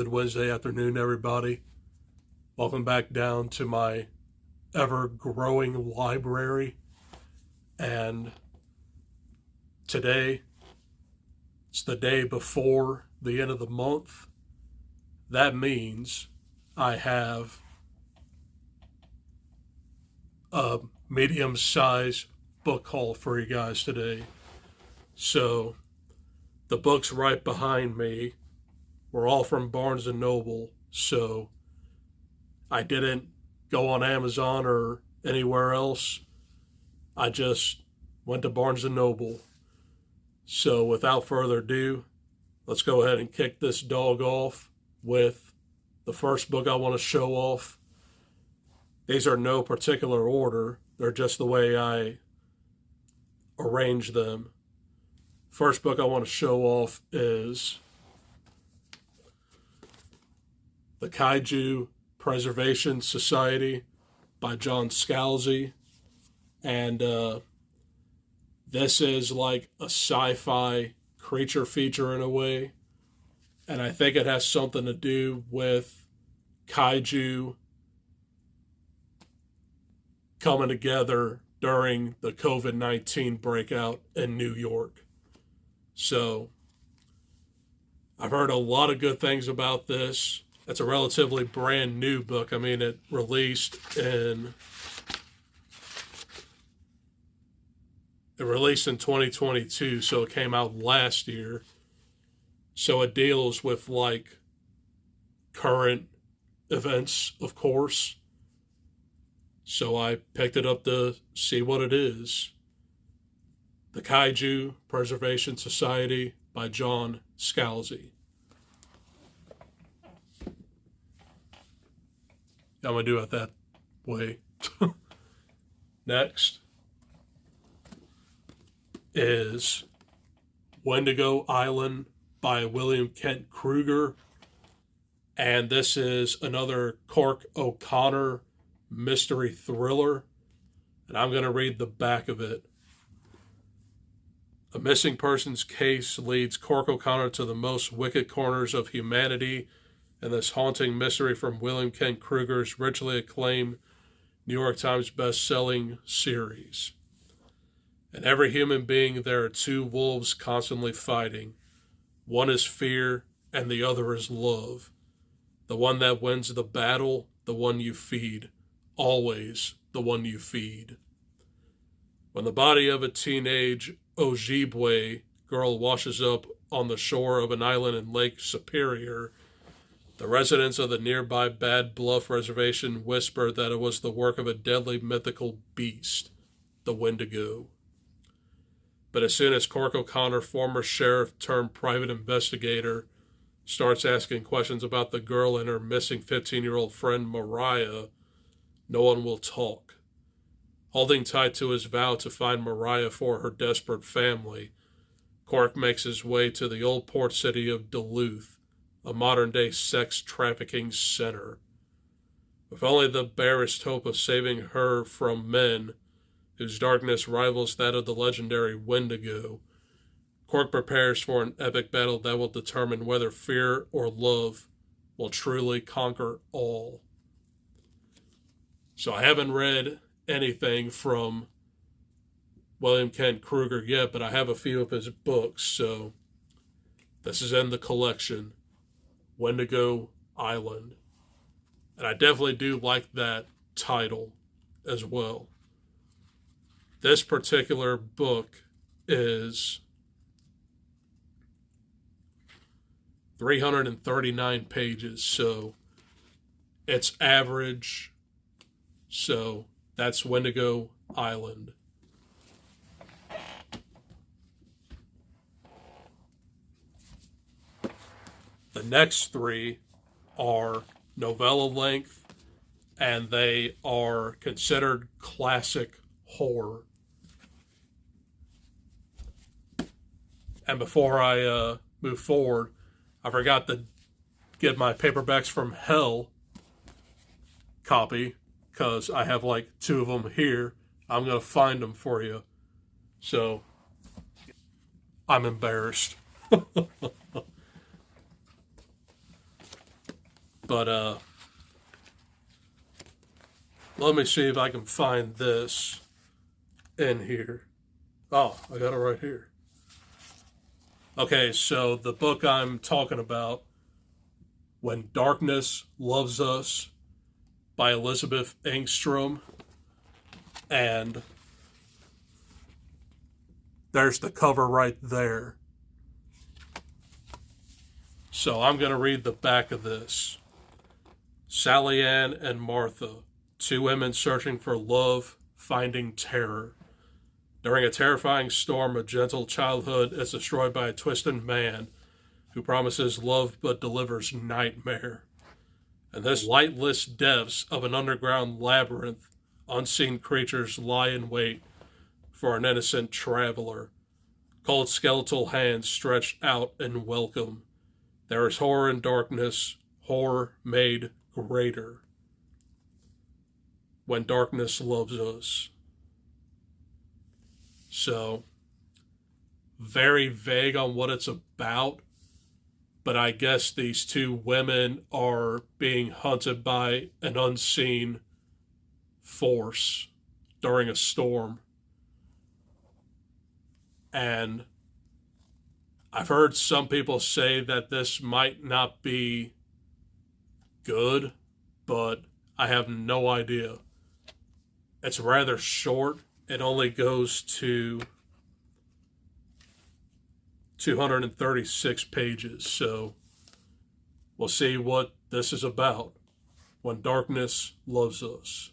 Good Wednesday afternoon, everybody. Welcome back down to my ever-growing library. And today, it's the day before the end of the month. That means I have a medium-sized book haul for you guys today. So, the books right behind me were all from Barnes & Noble, so I didn't go on Amazon or anywhere else. I just went to Barnes & Noble. So without further ado, let's go ahead and kick this dog off with the first book I want to show off. These are no particular order. They're just the way I arrange them. First book I want to show off is The Kaiju Preservation Society by John Scalzi. And this is like a sci-fi creature feature in a way. And I think it has something to do with kaiju coming together during the COVID-19 breakout in New York. So I've heard a lot of good things about this. It's a relatively brand new book. I mean, it released in 2022, so it came out last year. So it deals with like current events, of course. So I picked it up to see what it is. The Kaiju Preservation Society by John Scalzi. I'm going to do it that way. Next is Wendigo Island by William Kent Krueger. And this is another Cork O'Connor mystery thriller. And I'm going to read the back of it. A missing persons case leads Cork O'Connor to the most wicked corners of humanity in this haunting mystery from William Kent Krueger's richly acclaimed New York Times best-selling series. In every human being, there are two wolves constantly fighting. One is fear, and the other is love. The one that wins the battle, the one you feed. Always the one you feed. When the body of a teenage Ojibwe girl washes up on the shore of an island in Lake Superior, the residents of the nearby Bad Bluff Reservation whisper that it was the work of a deadly mythical beast, the Wendigo. But as soon as Cork O'Connor, former sheriff turned private investigator, starts asking questions about the girl and her missing 15-year-old friend Mariah, no one will talk. Holding tight to his vow to find Mariah for her desperate family, Cork makes his way to the old port city of Duluth, a modern-day sex trafficking center. With only the barest hope of saving her from men whose darkness rivals that of the legendary Wendigo, Cork prepares for an epic battle that will determine whether fear or love will truly conquer all. So I haven't read anything from William Kent Krueger yet, but I have a few of his books, so this is in the collection, Wendigo Island. And I definitely do like that title as well. This particular book is 339 pages, so it's average. So that's Wendigo Island. The next three are novella length, and they are considered classic horror. And before I move forward, I forgot to get my Paperbacks from Hell copy, because I have like two of them here. I'm going to find them for you. So I'm embarrassed. But let me see if I can find this in here. Oh, I got it right here. Okay, so the book I'm talking about, When Darkness Loves Us, by Elizabeth Engstrom. And there's the cover right there. So I'm going to read the back of this. Sally Ann and Martha, two women searching for love, finding terror. During a terrifying storm, a gentle childhood is destroyed by a twisted man who promises love but delivers nightmare. In this lightless depths of an underground labyrinth, unseen creatures lie in wait for an innocent traveler. Cold skeletal hands stretched out in welcome. There is horror in darkness, horror made greater. When Darkness Loves Us. So, very vague on what it's about, but I guess these two women are being hunted by an unseen force during a storm. And I've heard some people say that this might not be good, but I have no idea. It's rather short. It only goes to 236 pages, so we'll see what this is about. When Darkness Loves Us.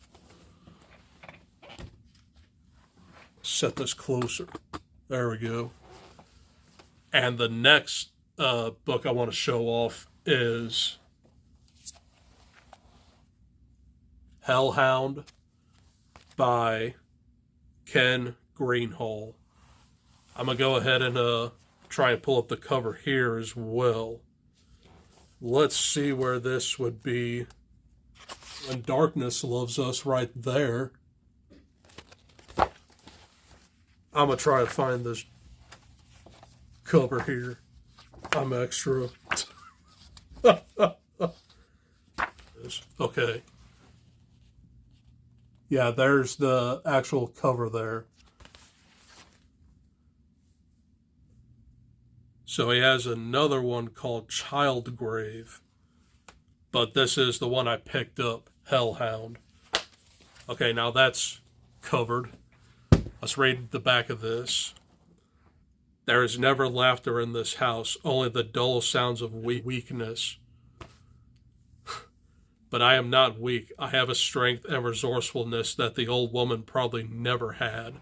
Set this closer. There we go. And the next book I want to show off is Hellhound by Ken Greenhall. I'm going to go ahead and try and pull up the cover here as well. Let's see where this would be. When Darkness Loves Us right there. I'm going to try to find this cover here. I'm extra. Okay. Yeah, there's the actual cover there. So he has another one called Childgrave. But this is the one I picked up, Hellhound. Okay, now that's covered. Let's read the back of this. There is never laughter in this house, only the dull sounds of weakness. But I am not weak. I have a strength and resourcefulness that the old woman probably never had.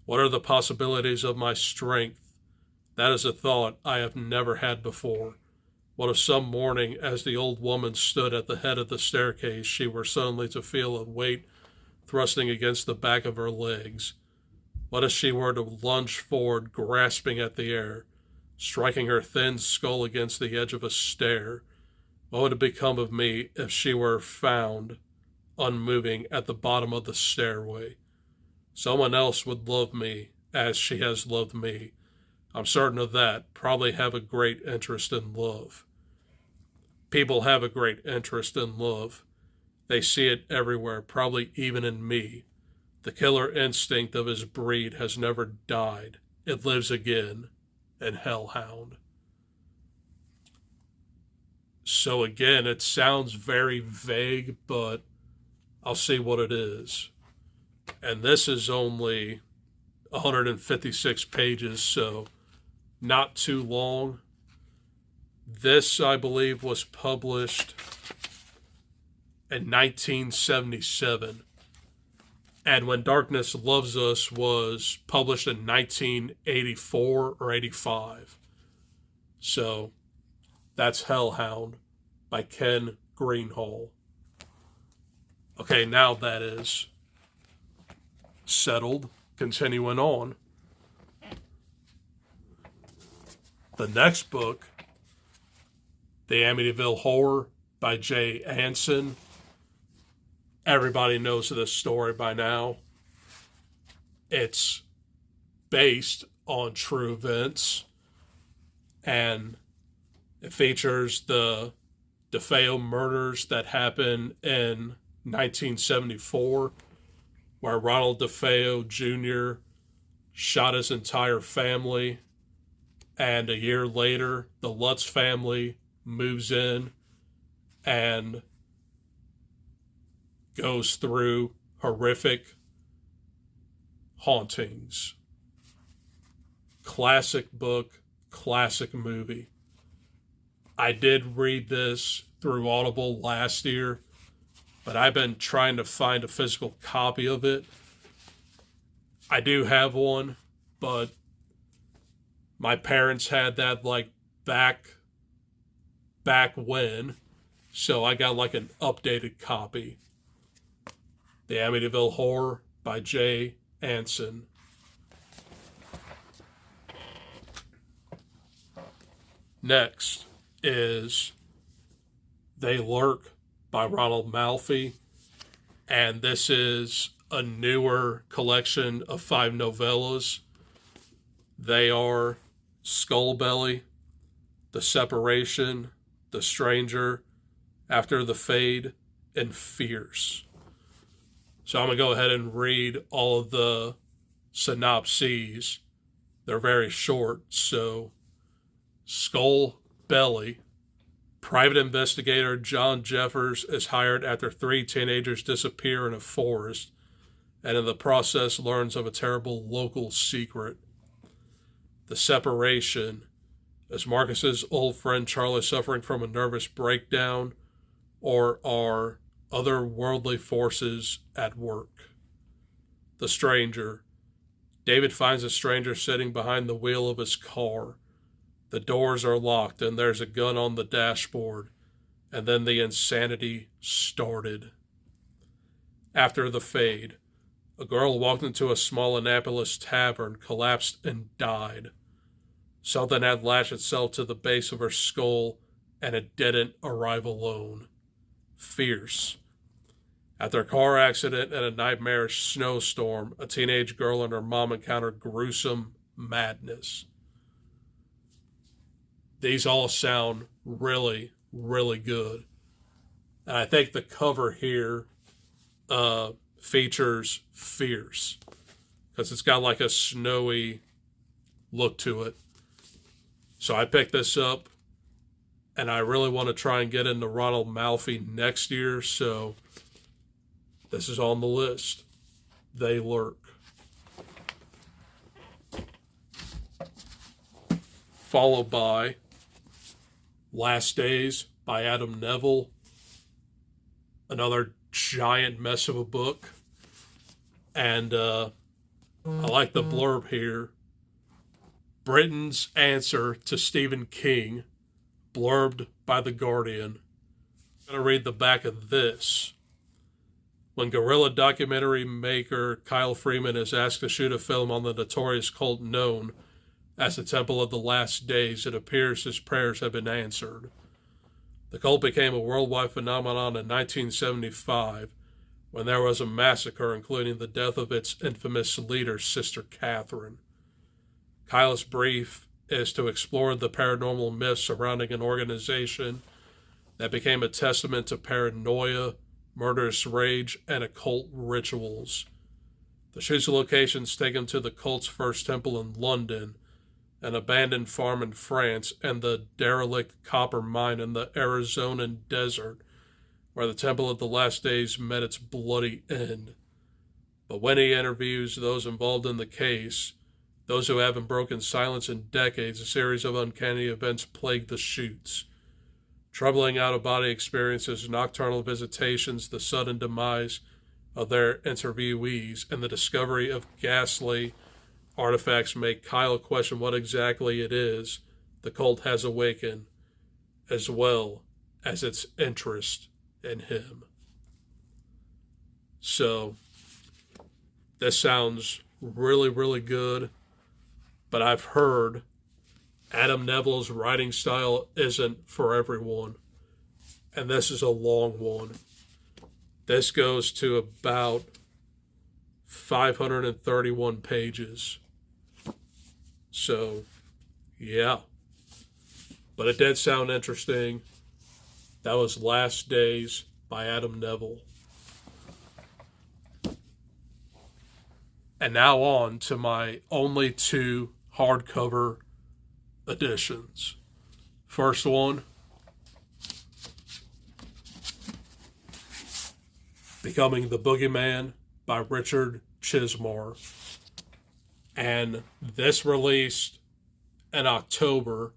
What are the possibilities of my strength? That is a thought I have never had before. What if some morning, as the old woman stood at the head of the staircase, she were suddenly to feel a weight thrusting against the back of her legs? What if she were to lunge forward, grasping at the air, striking her thin skull against the edge of a stair? What would it become of me if she were found unmoving at the bottom of the stairway? Someone else would love me as she has loved me. I'm certain of that. Probably have a great interest in love. People have a great interest in love. They see it everywhere, probably even in me. The killer instinct of his breed has never died. It lives again in Hellhound. So again, it sounds very vague, but I'll see what it is. And this is only 156 pages, so not too long. This, I believe, was published in 1977. And When Darkness Loves Us was published in 1984 or 85. So that's Hellhound by Ken Greenhall. Okay, now that is settled. Continuing on. The next book, The Amityville Horror by Jay Anson. Everybody knows this story by now. It's based on true events, and it features the DeFeo murders that happened in 1974, where Ronald DeFeo Jr. shot his entire family, and a year later, the Lutz family moves in and goes through horrific hauntings. Classic book, classic movie. I did read this through Audible last year, but I've been trying to find a physical copy of it. I do have one, but my parents had that like back when, so I got like an updated copy. The Amityville Horror by Jay Anson. Next is They Lurk by Ronald Malfi, and this is a newer collection of 5 novellas. They are Skullbelly, The Separation, The Stranger, After the Fade, and Fierce. So I'm going to go ahead and read all of the synopses. They're very short. So, Skullbelly. Private investigator John Jeffers is hired after 3 teenagers disappear in a forest, and in the process learns of a terrible local secret. The Separation. Is Marcus's old friend Charlie suffering from a nervous breakdown, or are otherworldly forces at work? The Stranger. David finds a stranger sitting behind the wheel of his car. The doors are locked and there's a gun on the dashboard. And then the insanity started. After the Fade. A girl walked into a small Annapolis tavern, collapsed, and died. Something had lashed itself to the base of her skull, and it didn't arrive alone. Fierce. After a car accident and a nightmarish snowstorm, a teenage girl and her mom encounter gruesome madness. These all sound really, really good. And I think the cover here features Fierce, because it's got like a snowy look to it. So I picked this up, and I really want to try and get into Ronald Malfi next year, so this is on the list. They Lurk. Followed by Last Days by Adam Neville. Another giant mess of a book. And I like the blurb here. Britain's answer to Stephen King, blurbed by The Guardian. I'm going to read the back of this. When guerrilla documentary maker Kyle Freeman is asked to shoot a film on the notorious cult known as the Temple of the Last Days, it appears his prayers have been answered. The cult became a worldwide phenomenon in 1975 when there was a massacre, including the death of its infamous leader, Sister Catherine. Kyle's brief is to explore the paranormal myths surrounding an organization that became a testament to paranoia, murderous rage, and occult rituals. The shoot's locations take him to the cult's first temple in London, an abandoned farm in France, and the derelict copper mine in the Arizonan desert, where the Temple of the Last Days met its bloody end. But when he interviews those involved in the case, those who haven't broken silence in decades, a series of uncanny events plague the shoots. Troubling out-of-body experiences, nocturnal visitations, the sudden demise of their interviewees, and the discovery of ghastly artifacts make Kyle question what exactly it is the cult has awakened, as well as its interest in him. So, this sounds really, really good. But I've heard Adam Neville's writing style isn't for everyone. And this is a long one. This goes to about 531 pages. So, yeah. But it did sound interesting. That was Last Days by Adam Neville. And now on to my only two hardcover editions. First one, Becoming the Boogeyman by Richard Chismar. And this released in October.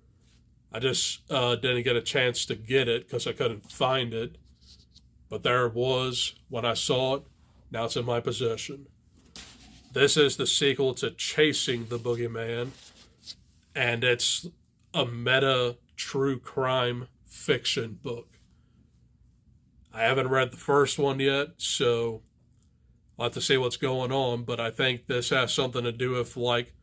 I just didn't get a chance to get it because I couldn't find it. But there it was when I saw it. Now it's in my possession. This is the sequel to Chasing the Boogeyman. And it's a meta true crime fiction book. I haven't read the first one yet, so I'll have to see what's going on, but I think this has something to do with like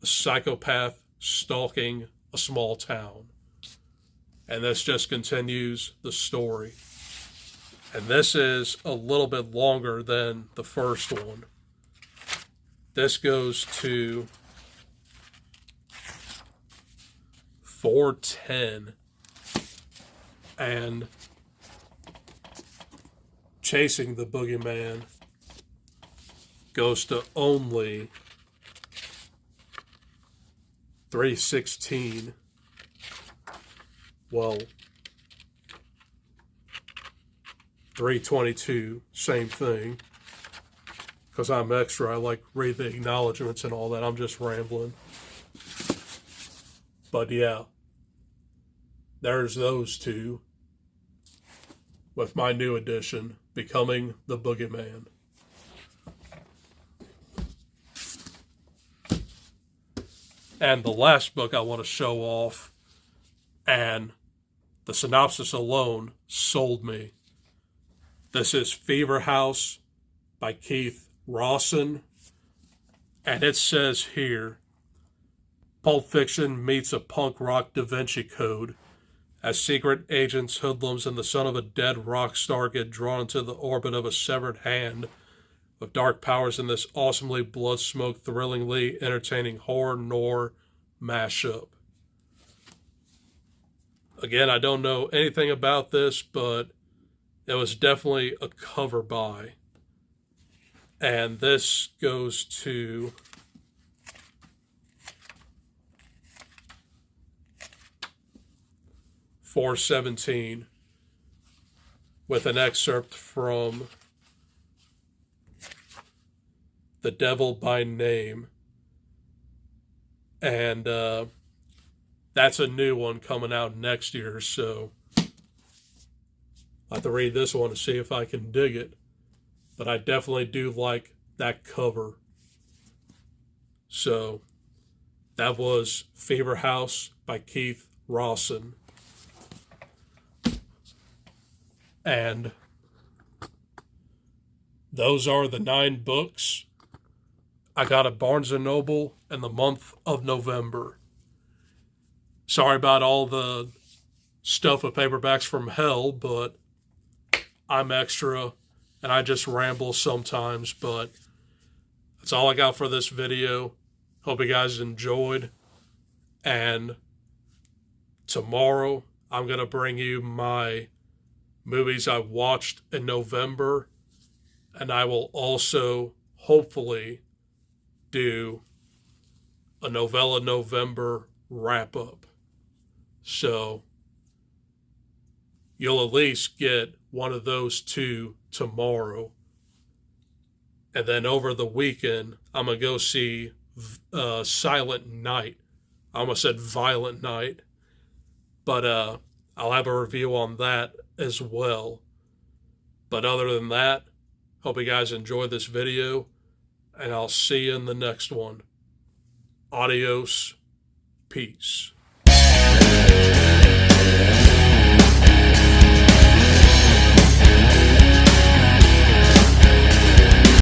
a psychopath stalking a small town. And this just continues the story. And this is a little bit longer than the first one. This goes to 410. And Chasing the Boogeyman goes to only 316. Well, 322, same thing. Because I'm extra, I like read the acknowledgments and all that. I'm just rambling. But yeah, there's those two with my new edition, Becoming the Boogeyman. And the last book I want to show off, and the synopsis alone sold me. This is Fever House by Keith Rawson. And it says here, Pulp Fiction meets a punk rock Da Vinci Code as secret agents, hoodlums, and the son of a dead rock star get drawn into the orbit of a severed hand with dark powers in this awesomely blood-smoked, thrillingly entertaining horror noir mashup. Again, I don't know anything about this, but it was definitely a cover buy. And this goes to $417 with an excerpt from The Devil by Name. And that's a new one coming out next year, so I'll have to read this one to see if I can dig it. But I definitely do like that cover. So that was Fever House by Keith Rawson. And those are the 9 books I got at Barnes & Noble in the month of November. Sorry about all the stuff with paperbacks from hell, but I'm extra and I just ramble sometimes, but that's all I got for this video. Hope you guys enjoyed. And tomorrow I'm going to bring you my movies I watched in November, and I will also hopefully do a Novella November wrap-up. So you'll at least get one of those two tomorrow. And then over the weekend, I'm going to go see Silent Night. I almost said Violent Night. But I'll have a review on that as well. But other than that, hope you guys enjoyed this video, and I'll see you in the next one. Adios. Peace.